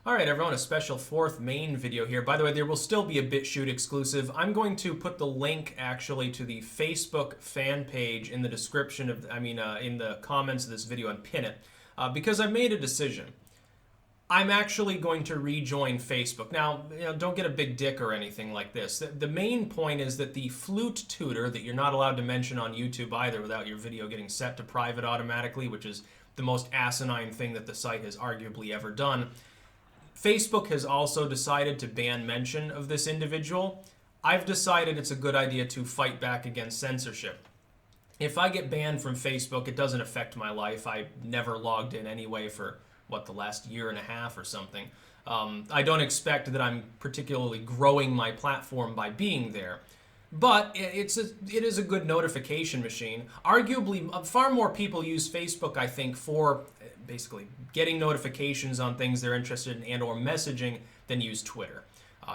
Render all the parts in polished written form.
Alright everyone, a special fourth main video here. By the way, there will still be a BitChute exclusive. I'm going to put the link actually to the Facebook fan page in the description of, in the comments of this video and pin it. Because I made a decision. I'm actually going to rejoin Facebook. Now, don't get a big dick or anything like this. The main point is that the flute tutor that you're not allowed to mention on YouTube either without your video getting set to private automatically, which is the most asinine thing that the site has arguably ever done. Facebook has also decided to ban mention of this individual. I've decided it's a good idea to fight back against censorship. If I get banned from Facebook, it doesn't affect my life. I never logged in anyway for, the last year and a half or something. I don't expect that I'm particularly growing my platform by being there. But it is a good notification machine. Arguably, far more people use Facebook, I think, for basically getting notifications on things they're interested in and or messaging than use Twitter.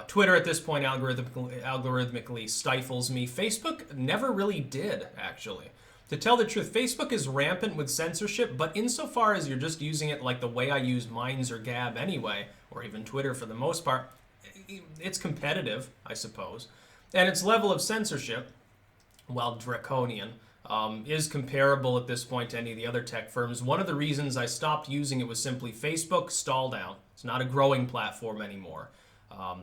Twitter at this point algorithmically stifles me. Facebook never really did, actually. To tell the truth, Facebook is rampant with censorship, but insofar as you're just using it like the way I use Minds or Gab anyway, or even Twitter for the most part, it's competitive, I suppose. And its level of censorship, while draconian, is comparable at this point to any of the other tech firms. One of the reasons I stopped using it was simply Facebook stalled out. It's not a growing platform anymore.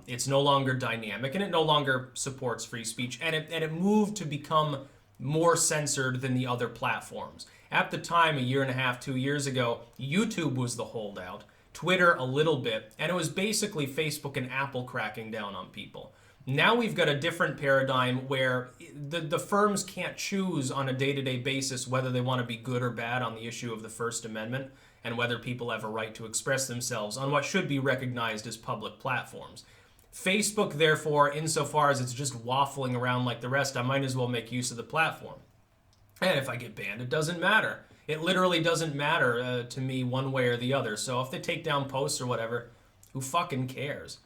It's no longer dynamic, and it no longer supports free speech, and it moved to become more censored than the other platforms. At the time, a year and a half, 2 years ago, YouTube was the holdout, Twitter a little bit, and it was basically Facebook and Apple cracking down on people. Now we've got a different paradigm where the firms can't choose on a day-to-day basis whether they want to be good or bad on the issue of the First Amendment and whether people have a right to express themselves on what should be recognized as public platforms. Facebook, therefore, insofar as it's just waffling around like the rest, I might as well make use of the platform. And if I get banned, it doesn't matter. It literally doesn't matter to me one way or the other. So if they take down posts or whatever, who fucking cares?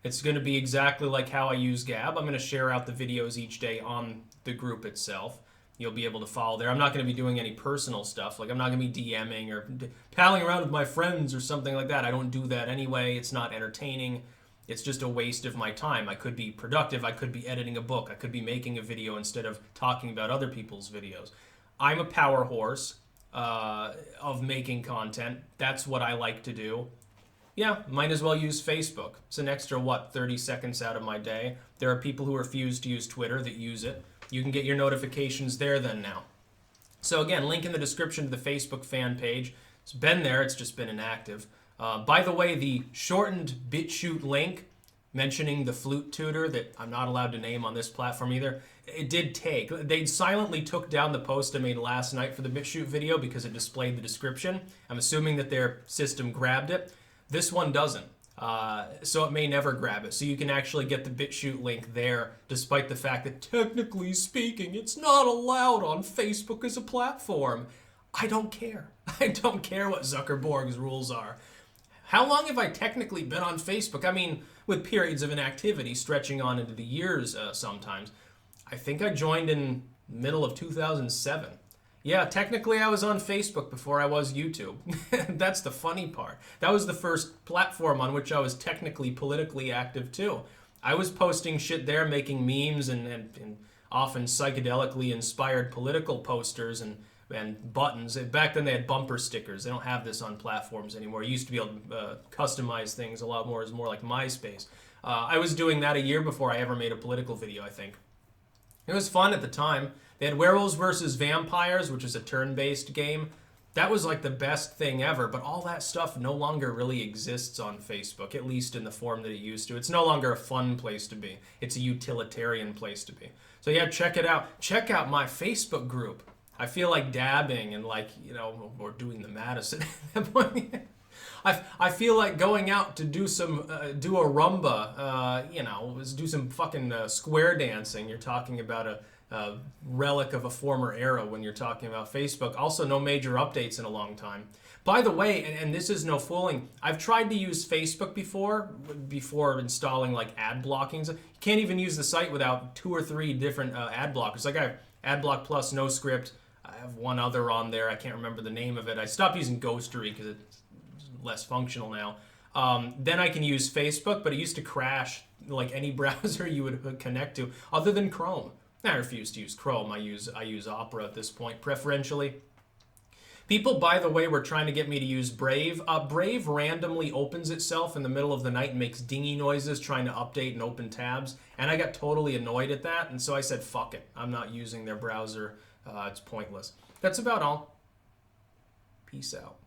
It's going to be exactly like how I use Gab. I'm going to share out the videos each day on the group itself. You'll be able to follow there. I'm not going to be doing any personal stuff. Like, I'm not going to be DMing or palling around with my friends or something like that. I don't do that anyway. It's not entertaining. It's just a waste of my time. I could be productive. I could be editing a book. I could be making a video instead of talking about other people's videos. I'm a power horse of making content. That's what I like to do. Yeah, might as well use Facebook. It's an extra, 30 seconds out of my day. There are people who refuse to use Twitter that use it. You can get your notifications there then now. So again, link in the description to the Facebook fan page. It's been there, it's just been inactive. By the way, the shortened BitChute link mentioning the flute tutor that I'm not allowed to name on this platform either, it did take. They silently took down the post I made last night for the BitChute video because it displayed the description. I'm assuming that their system grabbed it. This one doesn't, so it may never grab it. So you can actually get the BitChute link there, despite the fact that technically speaking, it's not allowed on Facebook as a platform. I don't care. I don't care what Zuckerberg's rules are. How long have I technically been on Facebook? I mean, with periods of inactivity stretching on into the years sometimes. I think I joined in middle of 2007. Yeah, technically I was on Facebook before I was YouTube. That's the funny part. That was the first platform on which I was technically politically active too. I was posting shit there, making memes and often psychedelically inspired political posters and buttons. Back then they had bumper stickers. They don't have this on platforms anymore. You used to be able to customize things a lot more. It was more like MySpace. I was doing that a year before I ever made a political video, I think. It was fun at the time. They had Werewolves vs. Vampires, which is a turn-based game. That was like the best thing ever, but all that stuff no longer really exists on Facebook, at least in the form that it used to. It's no longer a fun place to be. It's a utilitarian place to be. So yeah, check it out. Check out my Facebook group. I feel like dabbing and or doing the Madison. I feel like going out to do a rumba, do some fucking square dancing. You're talking about a relic of a former era when you're talking about Facebook. Also, no major updates in a long time. By the way, and this is no fooling, I've tried to use Facebook before installing like ad blockings. You can't even use the site without 2 or 3 different ad blockers. Like I have AdBlock Plus, No Script. I have one other on there. I can't remember the name of it. I stopped using Ghostery because it's less functional now. Then I can use Facebook, but it used to crash like any browser you would connect to, other than Chrome. I refuse to use Chrome. I use Opera at this point, preferentially. People, by the way, were trying to get me to use Brave. Brave randomly opens itself in the middle of the night and makes dingy noises trying to update and open tabs. And I got totally annoyed at that. And so I said, fuck it. I'm not using their browser. It's pointless. That's about all. Peace out.